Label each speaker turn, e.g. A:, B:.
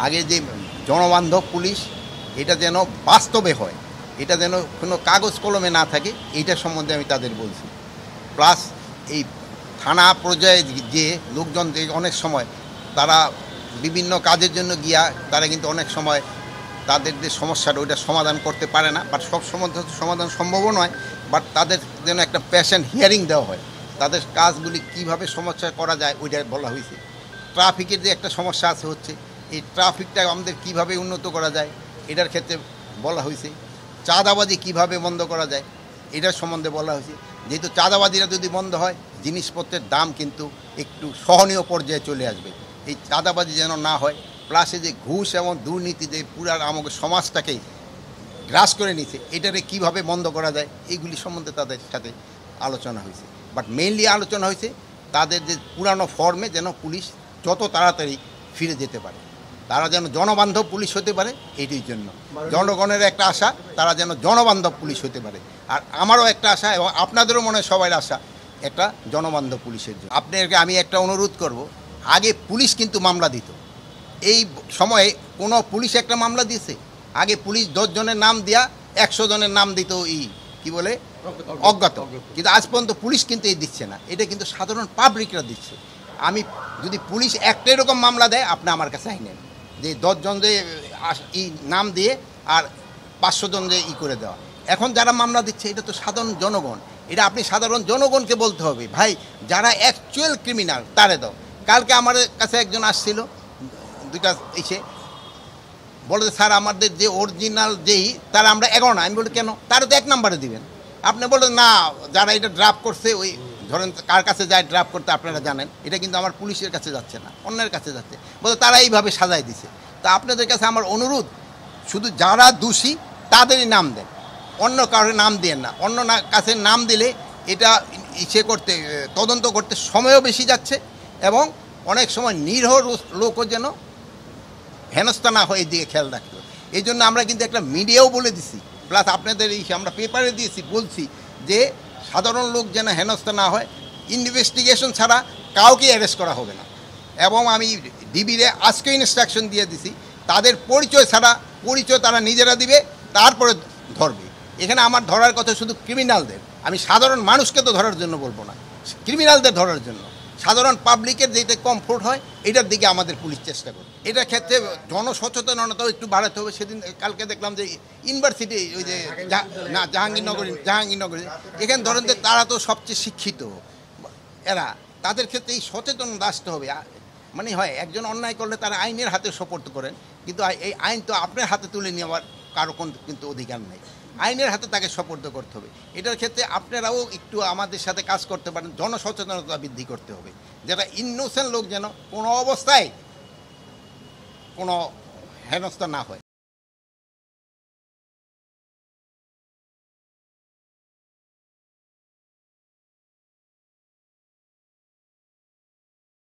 A: আগে যে জনবান্ধব পুলিশ এটা যেন বাস্তবে হয়, এটা যেন কোনো কাগজ কলমে না থাকে, এইটা সম্বন্ধে আমি তাদের বলছি। প্লাস এই থানা পর্যায়ে যে লোকজন যে অনেক সময় তারা বিভিন্ন কাজের জন্য গিয়া তারা কিন্তু অনেক সময় তাদের যে সমস্যাটা ওইটা সমাধান করতে পারে না, বাট সব সময় সমাধান সম্ভবও নয়। বাট তাদের যেন একটা পেশেন্ট হিয়ারিং দেওয়া হয়, তাদের কাজগুলি কিভাবে সমস্যা করা যায় ওইটা বলা হয়েছে। ট্রাফিকের যে একটা সমস্যা আছে হচ্ছে, এই ট্রাফিকটা আমাদের কিভাবে উন্নত করা যায় এটার ক্ষেত্রে বলা হয়েছে। চাঁদাবাজি কিভাবে বন্ধ করা যায় এটার সম্বন্ধে বলা হয়েছে। যেহেতু চাঁদাবাজিরা যদি বন্ধ হয়, জিনিসপত্রের দাম কিন্তু একটু সহনীয় পর্যায়ে চলে আসবে। এই চাঁদাবাজি যেন না হয়, প্লাসে যে ঘুষ এবং দুর্নীতি যে পুরা আমাদের সমাজটাকেই গ্রাস করে নিচ্ছে, এটারে কিভাবে বন্ধ করা যায় এইগুলি সম্বন্ধে তাদের সাথে আলোচনা হয়েছে। বাট মেইনলি আলোচনা হয়েছে তাদের যে পুরানো ফর্মে যেন পুলিশ যত তাড়াতাড়ি ফিরে যেতে পারে, তারা যেন জনবান্ধব পুলিশ হতে পারে। এইটির জন্য জনগণের একটা আশা, তারা যেন জনবান্ধব পুলিশ হতে পারে। আর আমারও একটা আশা, এবং আপনাদেরও মনে হয় সবাই আশা, একটা জনবান্ধব পুলিশের জন্য। আপনাদেরকে আমি একটা অনুরোধ করব, আগে পুলিশ কিন্তু মামলা দিত। এই সময়ে কোনো পুলিশ একটা মামলা দিয়েছে? আগে পুলিশ 10 জনের নাম দিয়া 100 জনের নাম দিত কি বলে অজ্ঞাত। কিন্তু আজ পর্যন্ত পুলিশ কিন্তু এই দিচ্ছে না, এটা কিন্তু সাধারণ পাবলিকরা দিচ্ছে। আমি যদি পুলিশ একটা এরকম মামলা দেয়, আপনি আমার কাছে আইনেন যে 10 জন যে নাম দিয়ে আর 500 জন যে করে দেওয়া। এখন যারা মামলা দিচ্ছে এটা তো সাধারণ জনগণ, এটা আপনি সাধারণ জনগণকে বলতে হবে, ভাই যারা অ্যাকচুয়াল ক্রিমিনাল তারে দাও। কালকে আমার কাছে একজন আসছিল, দুইটা এসে বলে স্যার আমাদের যে অরিজিনাল যেই তারা আমরা 11 না। আমি বলি কেন? তারা তো 1 নম্বরে দিবেন। আপনি বলেন না, যারা এটা ড্রাফট করছে ওই ধরেন কার কাছে যায় ড্রাফট করতে আপনারা জানেন, এটা কিন্তু আমার পুলিশের কাছে যাচ্ছে না, অন্যের কাছে যাচ্ছে। বলে তারা এইভাবে সাজাই দিছে। তা আপনাদের কাছে আমার অনুরোধ, শুধু যারা দোষী তাদেরই নাম দেন, অন্য কারোর নাম দেন না। অন্য কাছে নাম দিলে এটা করতে তদন্ত করতে সময়ও বেশি যাচ্ছে, এবং অনেক সময় নিরীহ লোকও যেন হেনস্থা না হয়, এই দিকে খেয়াল রাখতে হবে। এই জন্য আমরা কিন্তু একটা মিডিয়াও বলে দিছি, প্লাস আপনাদের আমরা পেপারে দিয়েছি, বলছি যে সাধারণ লোক যেন হেনস্থা না হয়, ইনভেস্টিগেশন ছাড়া কাউকে অ্যারেস্ট করা হবে না। এবং আমি ডিবিরে আজকে ইনস্ট্রাকশন দিয়ে দিছি, তাদের পরিচয় ছাড়া, পরিচয় তারা নিজেরা দিবে, তারপরে ধরবে। এখানে আমার ধরার কথা শুধু ক্রিমিনালদের, আমি সাধারণ মানুষকে তো ধরার জন্য বলবো না, ক্রিমিনালদের ধরার জন্য। সাধারণ পাবলিকের যেটা কমফোর্ট হয় এটার দিকে আমাদের পুলিশ চেষ্টা করে। এটার ক্ষেত্রে জনসচেতনতাও একটু বাড়াতে হবে। সেদিন কালকে দেখলাম যে ইউনিভার্সিটি ওই যে জাহাঙ্গীরনগরী এখানে ধরেন যে তারা তো সবচেয়ে শিক্ষিত, এরা তাদের ক্ষেত্রে এই সচেতনতা আসতে হবে। মানে হয় একজন অন্যায় করলে তারা আইনের হাতে সোপর্দ করেন, কিন্তু এই আইন তো আপনার হাতে তুলে নেওয়ার কারো কিন্তু অধিকার নেই, আইনের হাতে তাকে সোপর্দ করতে হবে। এটার ক্ষেত্রে আপনারাও একটু আমাদের সাথে কাজ করতে পারেন, জনসচেতনতা বৃদ্ধি করতে হবে, যেটা ইনোসেন্ট লোক যেন কোনো অবস্থায় কোনো হেনস্থা না হয়।